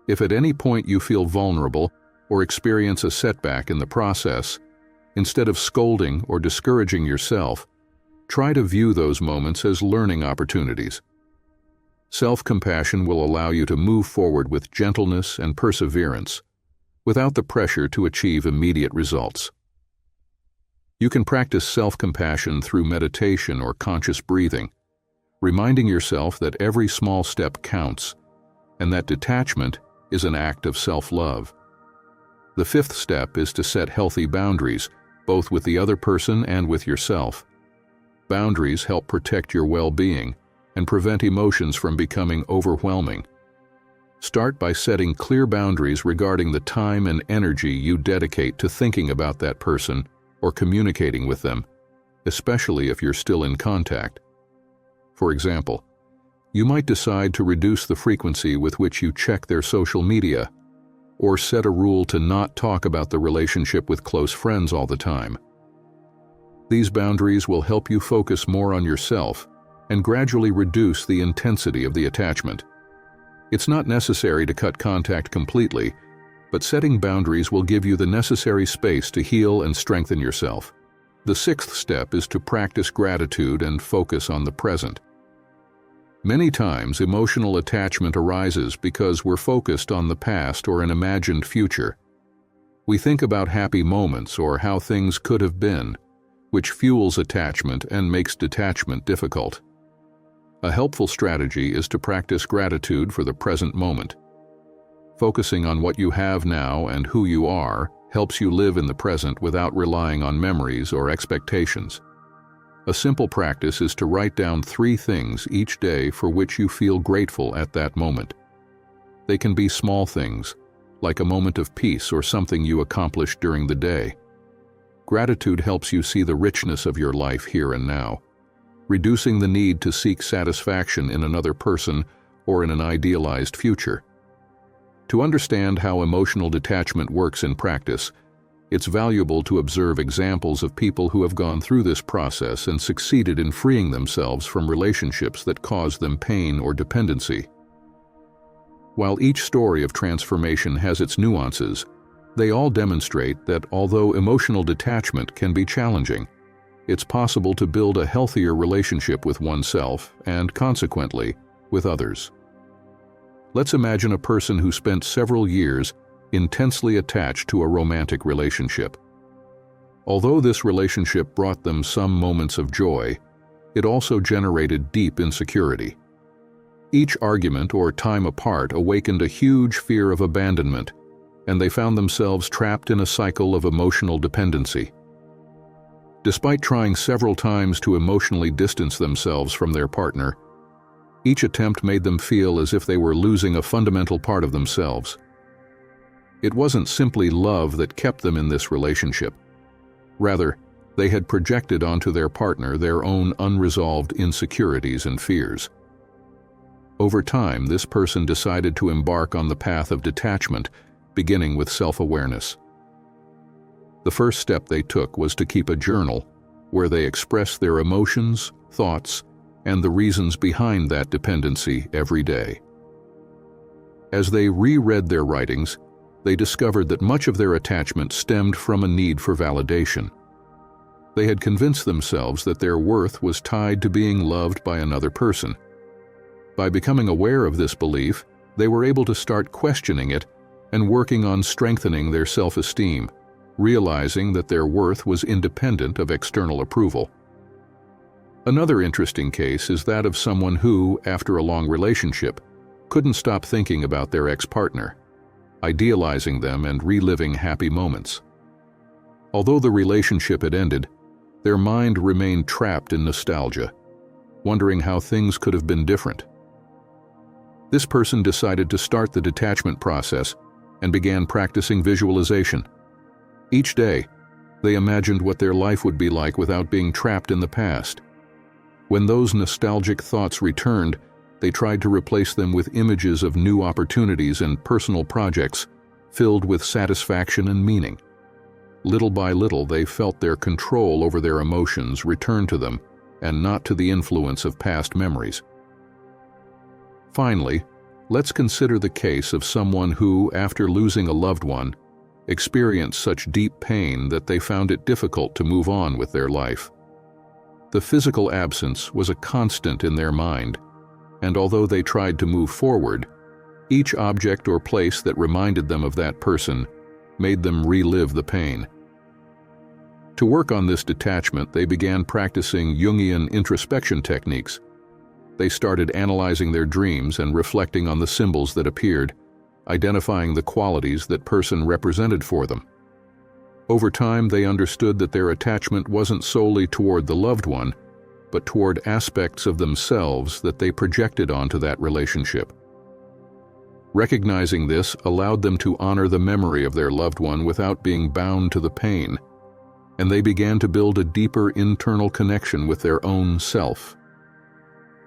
If at any point you feel vulnerable or experience a setback in the process, instead of scolding or discouraging yourself, try to view those moments as learning opportunities. Self-compassion will allow you to move forward with gentleness and perseverance, without the pressure to achieve immediate results. You can practice self-compassion through meditation or conscious breathing, reminding yourself that every small step counts, and that detachment is an act of self-love. The fifth step is to set healthy boundaries, both with the other person and with yourself. Boundaries help protect your well-being and prevent emotions from becoming overwhelming. Start by setting clear boundaries regarding the time and energy you dedicate to thinking about that person or communicating with them, especially if you're still in contact. For example, you might decide to reduce the frequency with which you check their social media, or set a rule to not talk about the relationship with close friends all the time. These boundaries will help you focus more on yourself and gradually reduce the intensity of the attachment. It's not necessary to cut contact completely, but setting boundaries will give you the necessary space to heal and strengthen yourself. The sixth step is to practice gratitude and focus on the present. Many times, emotional attachment arises because we're focused on the past or an imagined future. We think about happy moments or how things could have been, which fuels attachment and makes detachment difficult. A helpful strategy is to practice gratitude for the present moment. Focusing on what you have now and who you are helps you live in the present without relying on memories or expectations. A simple practice is to write down 3 things each day for which you feel grateful at that moment. They can be small things, like a moment of peace or something you accomplished during the day. Gratitude helps you see the richness of your life here and now, reducing the need to seek satisfaction in another person or in an idealized future. To understand how emotional detachment works in practice, it's valuable to observe examples of people who have gone through this process and succeeded in freeing themselves from relationships that caused them pain or dependency. While each story of transformation has its nuances, they all demonstrate that although emotional detachment can be challenging, it's possible to build a healthier relationship with oneself and, consequently, with others. Let's imagine a person who spent several years intensely attached to a romantic relationship. Although this relationship brought them some moments of joy, it also generated deep insecurity. Each argument or time apart awakened a huge fear of abandonment, and they found themselves trapped in a cycle of emotional dependency. Despite trying several times to emotionally distance themselves from their partner, each attempt made them feel as if they were losing a fundamental part of themselves. It wasn't simply love that kept them in this relationship. Rather, they had projected onto their partner their own unresolved insecurities and fears. Over time, this person decided to embark on the path of detachment, beginning with self-awareness. The first step they took was to keep a journal where they expressed their emotions, thoughts, and the reasons behind that dependency every day. As they reread their writings, they discovered that much of their attachment stemmed from a need for validation. They had convinced themselves that their worth was tied to being loved by another person. By becoming aware of this belief, they were able to start questioning it and working on strengthening their self-esteem, realizing that their worth was independent of external approval. Another interesting case is that of someone who, after a long relationship, couldn't stop thinking about their ex-partner, idealizing them and reliving happy moments. Although the relationship had ended, their mind remained trapped in nostalgia, wondering how things could have been different. This person decided to start the detachment process and began practicing visualization. Each day, they imagined what their life would be like without being trapped in the past. When those nostalgic thoughts returned, they tried to replace them with images of new opportunities and personal projects filled with satisfaction and meaning. Little by little, they felt their control over their emotions return to them and not to the influence of past memories. Finally, Let's consider the case of someone who, after losing a loved one, experienced such deep pain that they found it difficult to move on with their life. The physical absence was a constant in their mind, and although they tried to move forward, each object or place that reminded them of that person made them relive the pain. To work on this detachment, they began practicing Jungian introspection techniques. They started analyzing their dreams and reflecting on the symbols that appeared, identifying the qualities that person represented for them. Over time, they understood that their attachment wasn't solely toward the loved one, but toward aspects of themselves that they projected onto that relationship. Recognizing this allowed them to honor the memory of their loved one without being bound to the pain, and they began to build a deeper internal connection with their own self.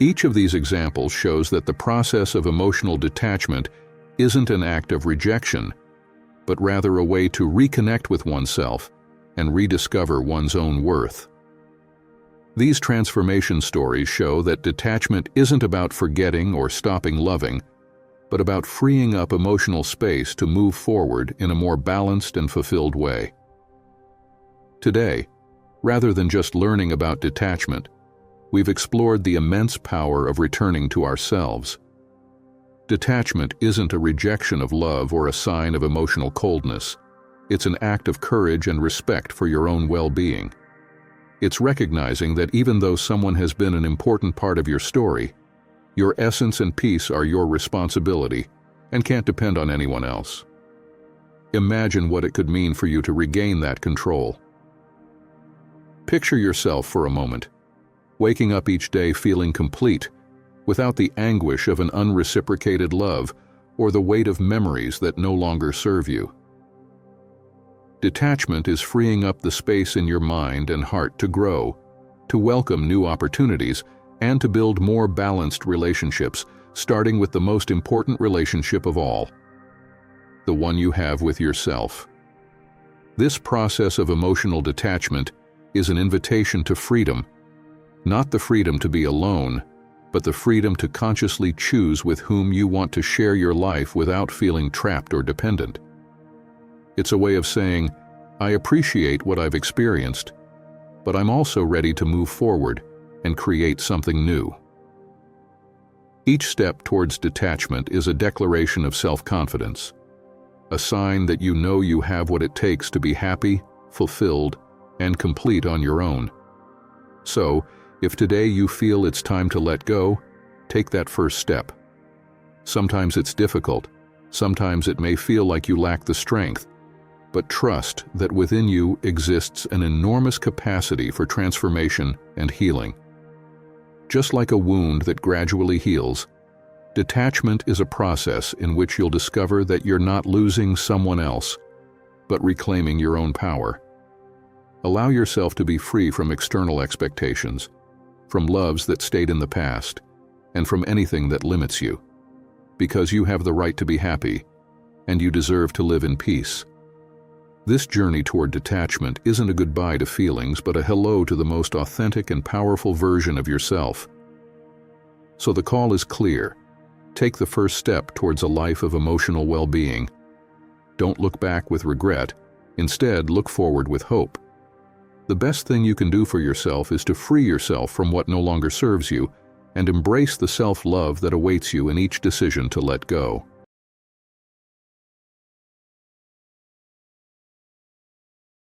Each of these examples shows that the process of emotional detachment isn't an act of rejection, but rather a way to reconnect with oneself and rediscover one's own worth. These transformation stories show that detachment isn't about forgetting or stopping loving, but about freeing up emotional space to move forward in a more balanced and fulfilled way. Today, rather than just learning about detachment, we've explored the immense power of returning to ourselves. Detachment isn't a rejection of love or a sign of emotional coldness. It's an act of courage and respect for your own well-being. It's recognizing that even though someone has been an important part of your story, your essence and peace are your responsibility and can't depend on anyone else. Imagine what it could mean for you to regain that control. Picture yourself for a moment, waking up each day feeling complete, without the anguish of an unreciprocated love or the weight of memories that no longer serve you. Detachment is freeing up the space in your mind and heart to grow, to welcome new opportunities, and to build more balanced relationships, starting with the most important relationship of all, the one you have with yourself. This process of emotional detachment is an invitation to freedom, not the freedom to be alone, but the freedom to consciously choose with whom you want to share your life without feeling trapped or dependent. It's a way of saying, I appreciate what I've experienced, but I'm also ready to move forward and create something new. Each step towards detachment is a declaration of self-confidence, a sign that you know you have what it takes to be happy, fulfilled, and complete on your own. So, if today you feel it's time to let go, take that first step. Sometimes it's difficult, sometimes it may feel like you lack the strength, but trust that within you exists an enormous capacity for transformation and healing. Just like a wound that gradually heals, detachment is a process in which you'll discover that you're not losing someone else, but reclaiming your own power. Allow yourself to be free from external expectations, from loves that stayed in the past, and from anything that limits you, because you have the right to be happy, and you deserve to live in peace. This journey toward detachment isn't a goodbye to feelings, but a hello to the most authentic and powerful version of yourself. So the call is clear. Take the first step towards a life of emotional well-being. Don't look back with regret. Instead, look forward with hope. The best thing you can do for yourself is to free yourself from what no longer serves you and embrace the self-love that awaits you in each decision to let go.